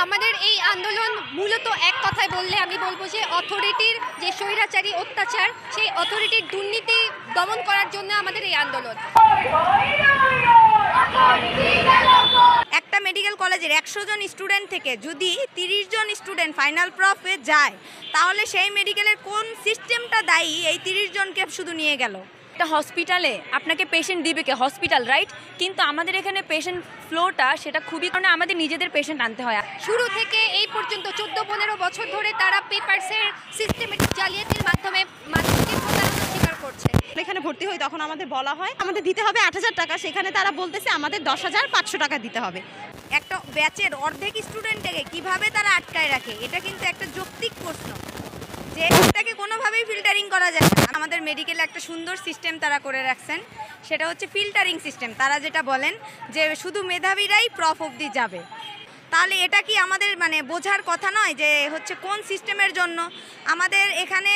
আমাদের এই আন্দোলন মূলত এক কথায় বললে আমি বলবো যে অথরিটির যে স্বৈরাচারী অত্যাচার সেই অথরিটির দুর্নীতি দমন করার জন্য আমাদের এই আন্দোলন। একটা মেডিকেল কলেজের 100 জন স্টুডেন্ট থেকে যদি 30 জন স্টুডেন্ট ফাইনাল প্রফে যায় তাহলে সেই মেডিকেলের কোন সিস্টেমটা দায়ী এই 30 জনকে শুধু নিয়ে গেল? একটা হসপিটালে আপনাকে পেশেন্ট দিবে কে? Hospital, right? কিন্তু আমাদের এখানে পেশেন্ট ফ্লোটা সেটা খুবই, কারণে আমাদের নিজেদের পেশেন্ট আনতে হয়। শুরু থেকে এই পর্যন্ত 14-15 বছর ধরে তারা পেপারসের সিস্টেমেটিক জালিয়াতির মাধ্যমে মানুষকে প্রতারণার শিকার করছে। এখানে ভর্তি হই তখন আমাদের বলা হয় আমাদের দিতে হবে 8,000 টাকা, সেখানে তারা বলতেছে আমাদের 10,500 টাকা দিতে হবে। একটা ব্যাচের অর্ধেক স্টুডেন্টকে কিভাবে তারা আটকায় রাখে, এটা কিন্তু একটা যৌক্তিক প্রশ্ন যে এটাকে কোনোভাবেই ফিল্টারিং করা যায় না। আমাদের মেডিকেলে একটা সুন্দর সিস্টেম তারা করে রাখছেন, সেটা হচ্ছে ফিল্টারিং সিস্টেম। তারা যেটা বলেন যে শুধু মেধাবীরাই প্রফ অবধি যাবে, তাহলে এটা কি আমাদের বোঝার কথা নয় যে হচ্ছে কোন সিস্টেমের জন্য আমাদের এখানে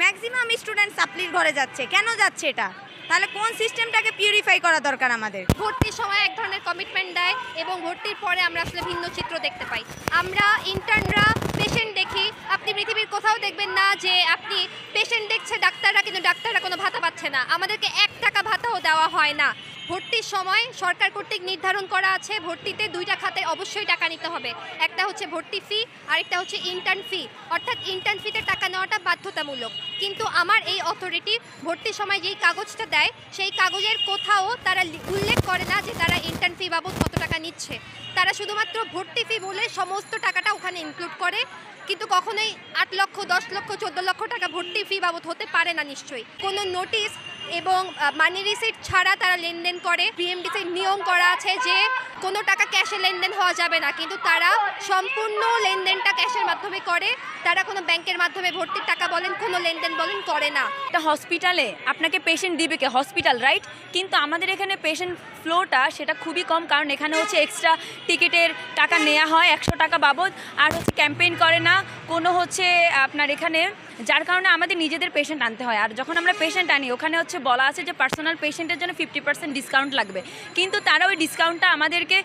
ম্যাক্সিমাম স্টুডেন্ট সাপ্লির ঘরে যাচ্ছে? কেন যাচ্ছে এটা? তাহলে কোন সিস্টেমটাকে পিউরিফাই করা দরকার আমাদের? ভর্তির সময় এক ধরনের কমিটমেন্ট দেয় এবং ভর্তির পরে আমরা আসলে ভিন্ন চিত্র দেখতে পাই। আমরা ইন্টার্নরা পেশেন্ট দেখি, আপনি পৃথিবীর কোথাও দেখবেন না যে আপনি পেশেন্ট দেখছে ডাক্তাররা, কিন্তু ডাক্তাররা কোনো ভাতা পাচ্ছে না। আমাদেরকে 1 টাকা ভাতাও দেওয়া হয় না। ভর্তির সময় সরকার কর্তৃক নির্ধারণ করা আছে ভর্তিতে 2টা খাতে অবশ্যই টাকা নিতে হবে। একটা হচ্ছে ভর্তি ফি, আরেকটা হচ্ছে ইন্টার্ন ফি। অর্থাৎ ইন্টার্ন ফিতে টাকা নেওয়াটা বাধ্যতামূলক। কিন্তু আমার এই অথরিটি ভর্তির সময় যেই কাগজটা দেয় সেই কাগজের কোথাও তারা উল্লেখ করে না যে তারা ইন্টার্ন ফি বাবদ কত টাকা নিচ্ছে। তারা শুধুমাত্র ভর্তি ফি বলে সমস্ত টাকাটা ওখানে ইনক্লুড করে, কিন্তু কখনোই 8 লক্ষ, 10 লক্ষ, 14 লক্ষ টাকা ভর্তি ফি বাবদ হতে পারে না নিশ্চয়ই। কোনো নোটিশ এবং মানি রিসিট ছাড়া তারা লেনদেন করে। বিএমডিসির নিয়ম করা আছে যে কোনো টাকা ক্যাশে লেনদেন হওয়া যাবে না, কিন্তু তারা সম্পূর্ণ লেনদেনটা ক্যাশের মাধ্যমে করে। তারা কোনো ব্যাংকের মাধ্যমে ভর্তির টাকা বলেন, কোনো লেনদেন বলেন করে না। একটা হসপিটালে আপনাকে পেশেন্ট দিবে কে? Hospital, right? কিন্তু আমাদের এখানে পেশেন্ট ফ্লোটা সেটা খুবই কম, কারণ এখানে হচ্ছে এক্সট্রা টিকিটের টাকা নেওয়া হয় 100 টাকা বাবদ, আর হচ্ছে ক্যাম্পেইন করে না কোনো হচ্ছে আপনার এখানে, যার কারণে আমাদের নিজেদের পেশেন্ট আনতে হয়। আর যখন আমরা পেশেন্ট আনি ওখানে হচ্ছে বলা আছে যে পার্সোনাল পেশেন্টের জন্য 50% ডিসকাউন্ট লাগবে, কিন্তু তারা ওই ডিসকাউন্টটা আমাদেরকে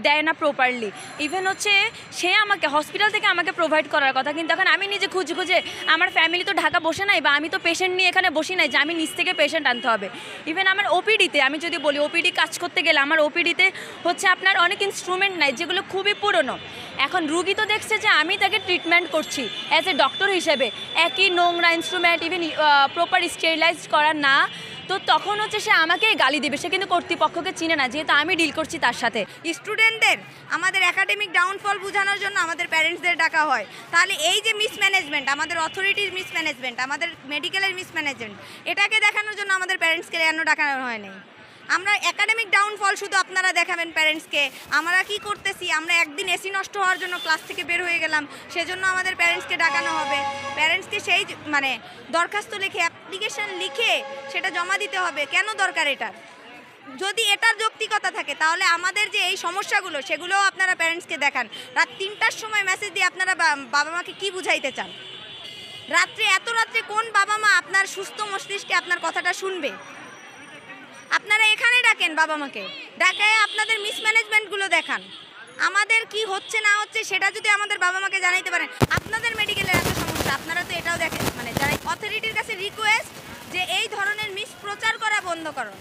দেয় না প্রপারলি। ইভেন হচ্ছে সে আমাকে হসপিটাল থেকে আমাকে প্রোভাইড করার কথা, কিন্তু এখন আমি নিজে খুঁজে আমার ফ্যামিলি তো ঢাকা বসে নাই, বা আমি তো পেশেন্ট নিয়ে এখানে বসি নাই যে আমি নিজ থেকে পেশেন্ট আনতে হবে। ইভেন আমার ওপিডিতে আমি যদি বলি, ওপিডি কাজ করতে গেলে আমার ওপিডিতে হচ্ছে আপনার অনেক ইনস্ট্রুমেন্ট নাই যেগুলো খুবই পুরনো। এখন রুগী তো দেখছে যে আমি তাকে ট্রিটমেন্ট করছি অ্যাজ এ ডক্টর হিসেবে, একই নোংরা ইনস্ট্রুমেন্ট, ইভেন প্রপার স্টেরিলাইজড করা না, তো তখন হচ্ছে সে আমাকে গালি দেবে। সে কিন্তু কর্তৃপক্ষকে চিনে না, যেহেতু আমি ডিল করছি তার সাথে। স্টুডেন্টদের আমাদের একাডেমিক ডাউনফল বোঝানোর জন্য আমাদের প্যারেন্টসদের ডাকা হয়। তাহলে এই যে মিসম্যানেজমেন্ট, আমাদের অথরিটির মিসম্যানেজমেন্ট, আমাদের মেডিকেলের মিসম্যানেজমেন্ট, এটাকে দেখানোর জন্য আমাদের প্যারেন্টসকে কেন দেখানো হয়নি? আমরা একাডেমিক ডাউনফল শুধু আপনারা দেখাবেন প্যারেন্টসকে, আমরা কি করতেছি? আমরা একদিন এসি নষ্ট হওয়ার জন্য ক্লাস থেকে বের হয়ে গেলাম, সেজন্য আমাদের প্যারেন্টসকে ডাকানো হবে। প্যারেন্টসকে সেই দরখাস্ত লিখে, অ্যাপ্লিকেশন লিখে সেটা জমা দিতে হবে। কেন দরকার এটা? যদি এটার যৌক্তিকতা থাকে তাহলে আমাদের যে এই সমস্যাগুলো সেগুলোও আপনারা প্যারেন্টসকে দেখান। রাত 3টার সময় মেসেজ দিয়ে আপনারা বাবা মাকে কী বুঝাইতে চান? এত রাত্রে কোন বাবা মা আপনার সুস্থ মস্তিষ্কে আপনার কথাটা শুনবে? আপনারা এখানে ডাকেন বাবা মাকে, ডাকায় আপনাদের মিসম্যানেজমেন্টগুলো দেখান। আমাদের কি হচ্ছে না হচ্ছে সেটা যদি আমাদের বাবা মাকে জানাইতে পারেন। আপনাদের মেডিকেলের এত সমস্যা, আপনারা তো এটাও দেখেন। যারা অথরিটির কাছে রিকোয়েস্ট যে এই ধরনের মিসপ্রচার করা বন্ধ করো।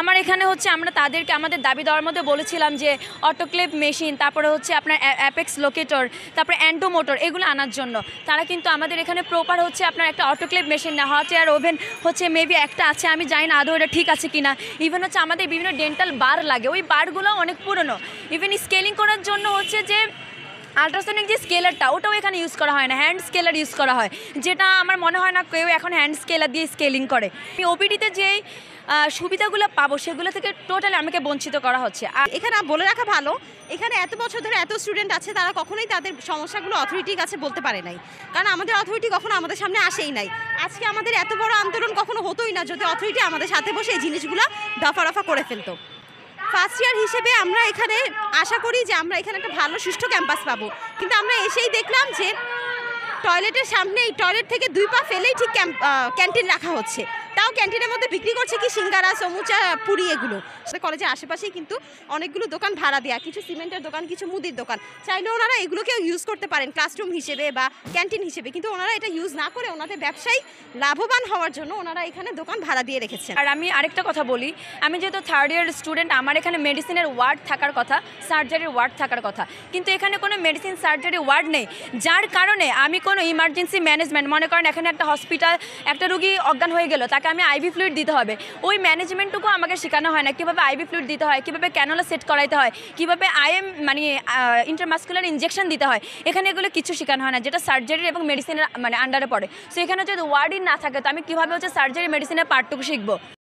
আমার এখানে হচ্ছে আমরা তাদেরকে আমাদের দাবি দেওয়ার মধ্যে বলেছিলাম যে অটোক্লেভ মেশিন, তারপরে হচ্ছে আপনার অ্যাপেক্স লোকেটর, তারপরে অ্যান্টোমোটর, এগুলো আনার জন্য। তারা কিন্তু আমাদের এখানে প্রপার হচ্ছে আপনার একটা অটোক্লেভ মেশিন না, হট এয়ার ওভেন হচ্ছে মেবি একটা আছে, আমি জানি না আদৌ এটা ঠিক আছে কিনা। ইভেন হচ্ছে আমাদের বিভিন্ন ডেন্টাল বার লাগে, ওই বারগুলো অনেক পুরনো। ইভেন স্কেলিং করার জন্য হচ্ছে যে আল্ট্রাসনিক যে স্কেলারটা, ওটাও এখানে ইউজ করা হয় না, হ্যান্ড স্কেলার ইউজ করা হয়, যেটা আমার মনে হয় না কেউ এখন হ্যান্ড স্কেলার দিয়ে স্কেলিং করে। ওপিডিতে যেই সুবিধাগুলো পাবো সেগুলো থেকে টোটালি আমাকে বঞ্চিত করা হচ্ছে। আর এখানে বলে রাখা ভালো, এখানে এত বছর ধরে এত স্টুডেন্ট আছে, তারা কখনোই তাদের সমস্যাগুলো অথরিটির কাছে বলতে পারে নাই, কারণ আমাদের অথরিটি কখনো আমাদের সামনে আসেই নাই। আজকে আমাদের এত বড় আন্দোলন কখনো হতোই না যদি অথরিটি আমাদের সাথে বসে এই জিনিসগুলো দফা রফা করে ফেলতো। ফার্স্ট ইয়ার হিসেবে আমরা এখানে আশা করি যে আমরা এখানে একটা ভালো সুষ্ঠু ক্যাম্পাস পাবো, কিন্তু আমরা এসেই দেখলাম যে টয়লেটের সামনে, এই টয়লেট থেকে 2 পা ফেলেই ঠিক ক্যান্টিন রাখা হচ্ছে। তাও ক্যান্টিনের মধ্যে বিক্রি করছে কি সিঙ্গারা, সমুচা, পুরি এগুলো। কলেজের আশেপাশেই কিন্তু অনেকগুলো দোকান ভাড়া দেওয়া, কিছু সিমেন্টের দোকান, কিছু মুদির দোকান। চাইলে ওনারা এগুলোকেও ইউজ করতে পারেন ক্লাসরুম হিসেবে বা ক্যান্টিন হিসেবে, কিন্তু ওনারা এটা ইউজ না করে ওনাদের ব্যবসায়ী লাভবান হওয়ার জন্য ওনারা এখানে দোকান ভাড়া দিয়ে রেখেছেন। আর আমি আরেকটা কথা বলি, আমি যেহেতু থার্ড ইয়ার স্টুডেন্ট, আমার এখানে মেডিসিনের ওয়ার্ড থাকার কথা, সার্জারির ওয়ার্ড থাকার কথা, কিন্তু এখানে কোনো মেডিসিন সার্জারি ওয়ার্ড নেই, যার কারণে আমি কোনো ইমার্জেন্সি ম্যানেজমেন্ট, মনে করেন এখানে একটা হসপিটাল, একটা রুগী অজ্ঞান হয়ে গেল, তাকে আমি আইভি ফ্লুইড দিতে হবে, ওই ম্যানেজমেন্টটুকু আমাকে শেখানো হয় না। কীভাবে আইভি ফ্লুইড দিতে হয়, কীভাবে ক্যানোলা সেট করাইতে হয়, কীভাবে মানে ইন্টারমাস্কুলার ইনজেকশন দিতে হয়, এখানে এগুলো কিছু শেখানো হয় না, যেটা সার্জারি এবং মেডিসিনের মানে আন্ডারে পড়ে। সো এখানে যদি ওয়ার্ডই না থাকে তো আমি কীভাবে হচ্ছে সার্জারি মেডিসিনের পার্টটুকু শিখবো?